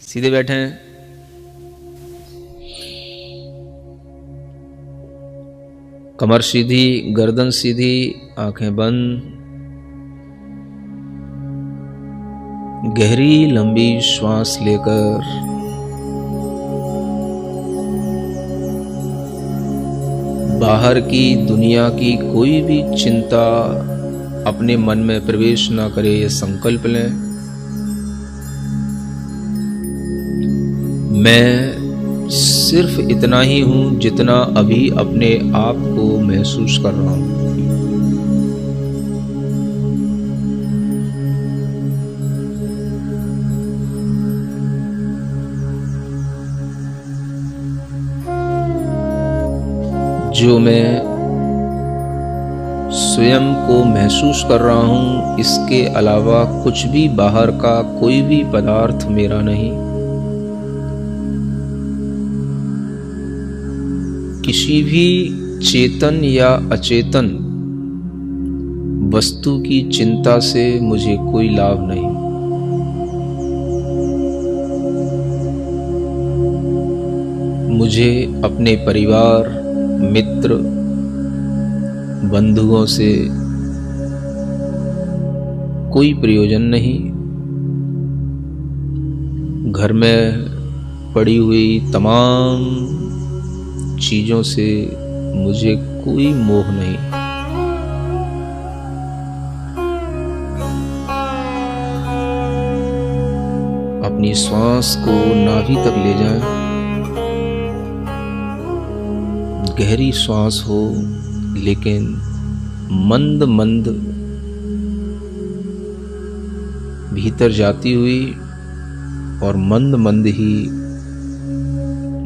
सीधे बैठें। कमर सीधी, गर्दन सीधी, आंखें बंद। गहरी लंबी श्वास लेकर बाहर की दुनिया की कोई भी चिंता अपने मन में प्रवेश ना करे, ये संकल्प लें। मैं सिर्फ इतना ही हूं जितना अभी अपने आप को महसूस कर रहा हूं। जो मैं स्वयं को महसूस कर रहा हूं, इसके अलावा कुछ भी बाहर का कोई भी पदार्थ मेरा नहीं। किसी भी चेतन या अचेतन वस्तु की चिंता से मुझे कोई लाभ नहीं। मुझे अपने परिवार, मित्र, बंधुओं से कोई प्रयोजन नहीं। घर में पड़ी हुई तमाम चीजों से मुझे कोई मोह नहीं। अपनी श्वास को नाभि तक ले जाएं। गहरी श्वास हो लेकिन मंद मंद भीतर जाती हुई और मंद मंद ही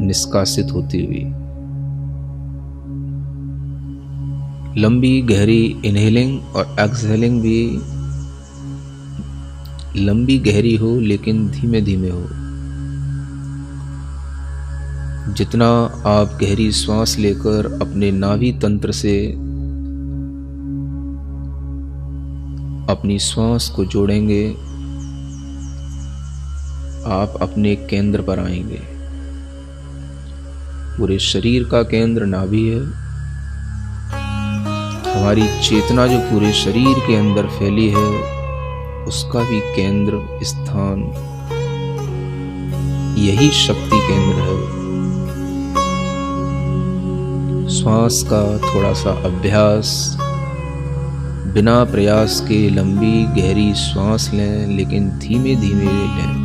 निष्कासित होती हुई। लंबी गहरी इनहेलिंग और एक्सहेलिंग भी लंबी गहरी हो लेकिन धीमे धीमे हो। जितना आप गहरी श्वास लेकर अपने नाभि तंत्र से अपनी श्वास को जोड़ेंगे, आप अपने केंद्र पर आएंगे। पूरे शरीर का केंद्र नाभि है। हमारी चेतना जो पूरे शरीर के अंदर फैली है, उसका भी केंद्र स्थान यही शक्ति केंद्र है। श्वास का थोड़ा सा अभ्यास, बिना प्रयास के लंबी गहरी श्वास लें लेकिन धीमे धीमे लें।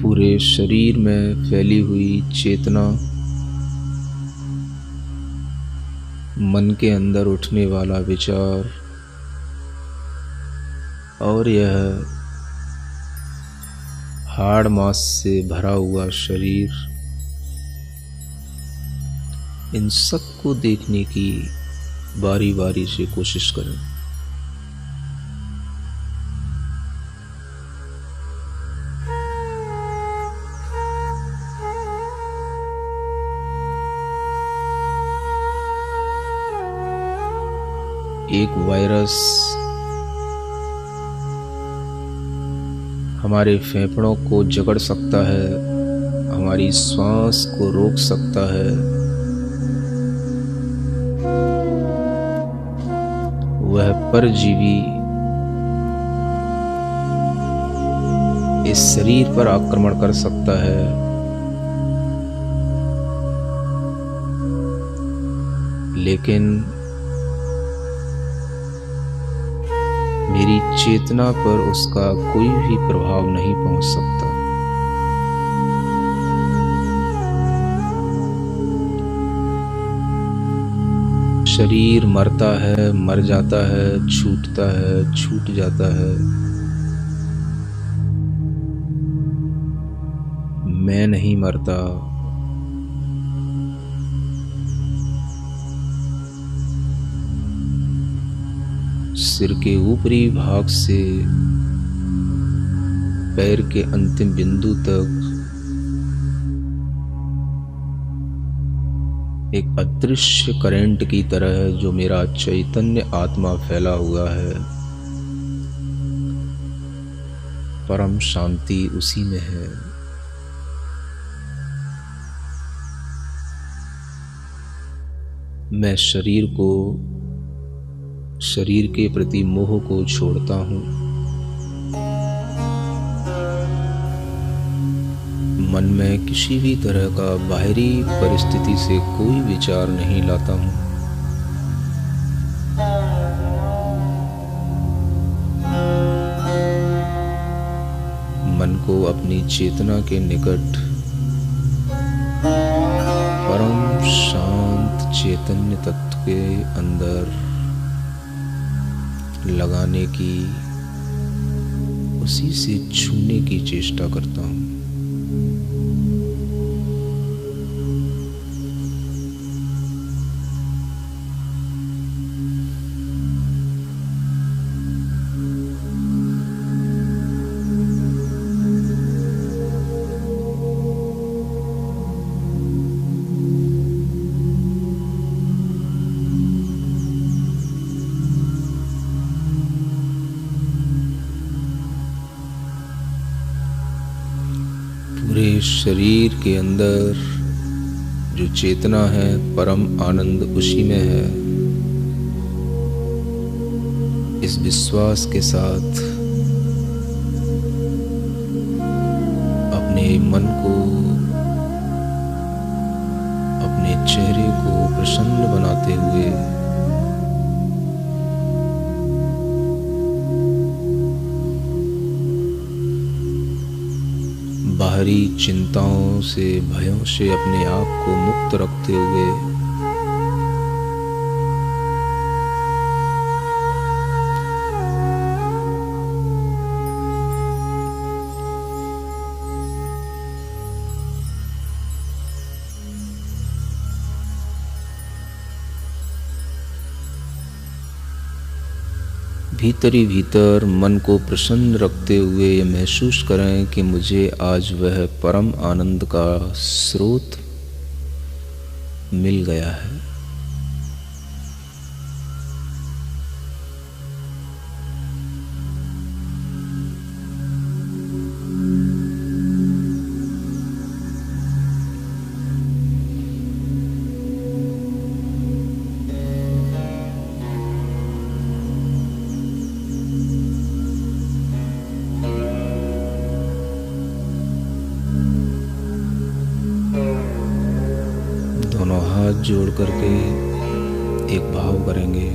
पूरे शरीर में फैली हुई चेतना, मन के अंदर उठने वाला विचार और यह हाड़ मांस से भरा हुआ शरीर, इन सब को देखने की बारी बारी से कोशिश करें। एक वायरस हमारे फेफड़ों को जकड़ सकता है, हमारी श्वास को रोक सकता है। वह परजीवी इस शरीर पर आक्रमण कर सकता है। लेकिन मेरी चेतना पर उसका कोई भी प्रभाव नहीं पहुंच सकता। शरीर मरता है, मर जाता है, छूटता है, छूट जाता है। मैं नहीं मरता। सिर के ऊपरी भाग से पैर के अंतिम बिंदु तक एक अदृश्य करंट की तरह जो मेरा चैतन्य आत्मा फैला हुआ है, परम शांति उसी में है। मैं शरीर के प्रति मोह को छोड़ता हूँ। मन में किसी भी तरह का बाहरी परिस्थिति से कोई विचार नहीं लाता हूँ। मन को अपनी चेतना के निकट परम शांत चैतन्य तत्व के अंदर लगाने की, उसी से छूने की चेष्टा करता हूँ। पूरे शरीर के अंदर जो चेतना है, परम आनंद उसी में है। इस विश्वास के साथ अपने मन को, अपने चेहरे को प्रसन्न बनाते हुए बाहरी चिंताओं से, भयों से अपने आप को मुक्त रखते हुए भीतर ही भीतर मन को प्रसन्न रखते हुए ये महसूस करें कि मुझे आज वह परम आनंद का स्रोत मिल गया है। दोनों हाथ जोड़ करके एक भाव करेंगे।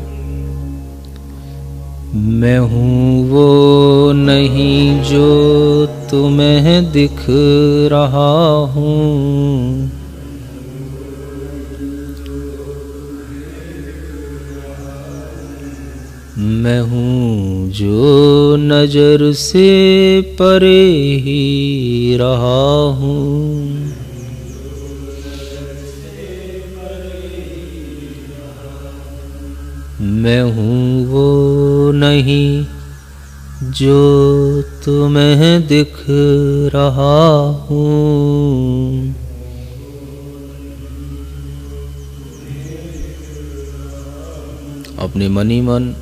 मैं हूँ वो नहीं जो तुम्हें दिख रहा हूँ। मैं हूँ जो नजर से परे ही रहा हूँ। मैं हूँ वो नहीं जो तुम्हें दिख रहा हूँ। अपने मन ही मन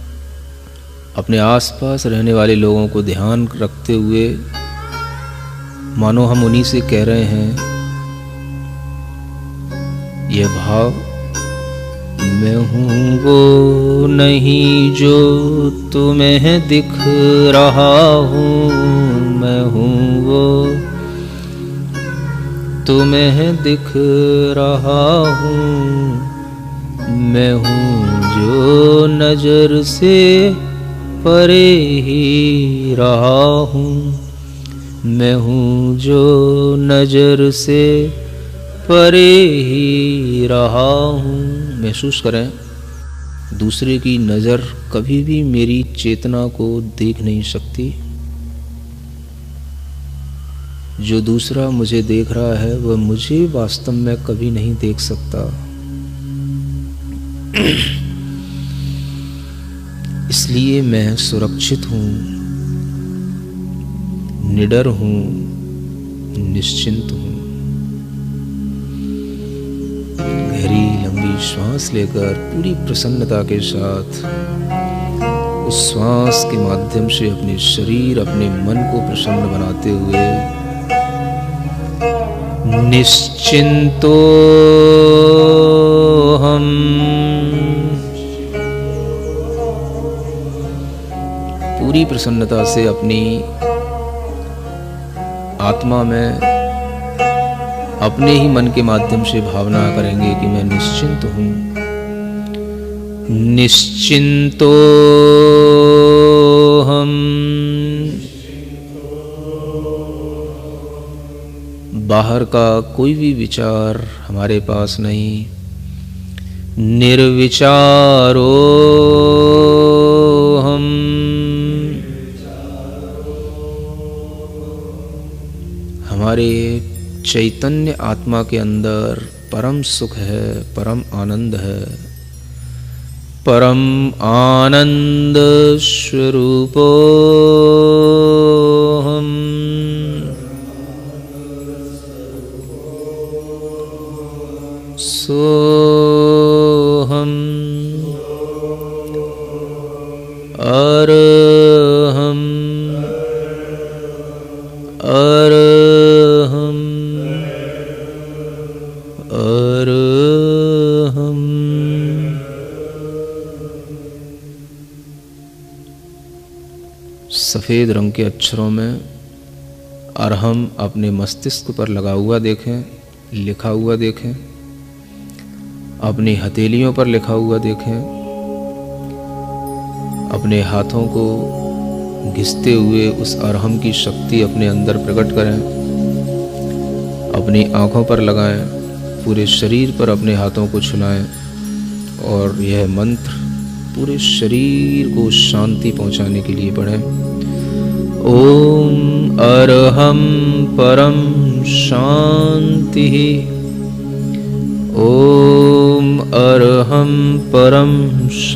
अपने आसपास रहने वाले लोगों को ध्यान रखते हुए मानो हम उन्हीं से कह रहे हैं यह भाव, मैं हूँ वो नहीं जो तुम्हें दिख रहा हूँ। मैं हूँ वो तुम्हें दिख रहा हूँ। मैं हूँ जो नजर से परे ही रहा हूँ। मैं हूँ जो नजर से परे ही रहा हूँ। महसूस करें दूसरे की नज़र कभी भी मेरी चेतना को देख नहीं सकती। जो दूसरा मुझे देख रहा है वह मुझे वास्तव में कभी नहीं देख सकता। इसलिए मैं सुरक्षित हूँ, निडर हूँ, निश्चिंत हूँ। गहरी लंबी श्वास लेकर पूरी प्रसन्नता के साथ उस श्वास के माध्यम से अपने शरीर, अपने मन को प्रसन्न बनाते हुए निश्चिंतो हम पूरी प्रसन्नता से अपनी आत्मा में अपने ही मन के माध्यम से भावना करेंगे कि मैं निश्चिंत हूँ। निश्चिंतो हम बाहर का कोई भी विचार हमारे पास नहीं। निर्विचारो हम हमारे चैतन्य आत्मा के अंदर परम सुख है, परम आनंद है। परम आनंद स्वरूपो हम सोहम अरहम अरहम अरहम। सफेद रंग के अक्षरों में अरहम अपने मस्तिष्क पर लगा हुआ देखें, लिखा हुआ देखें। अपनी हथेलियों पर लिखा हुआ देखें। अपने हाथों को घिसते हुए उस अरहम की शक्ति अपने अंदर प्रकट करें। अपनी आँखों पर लगाएं, पूरे शरीर पर अपने हाथों को छुलाएं और यह मंत्र पूरे शरीर को शांति पहुंचाने के लिए पढ़ें। ओम अरहम परम शांति। ओम अरहम परम शांति।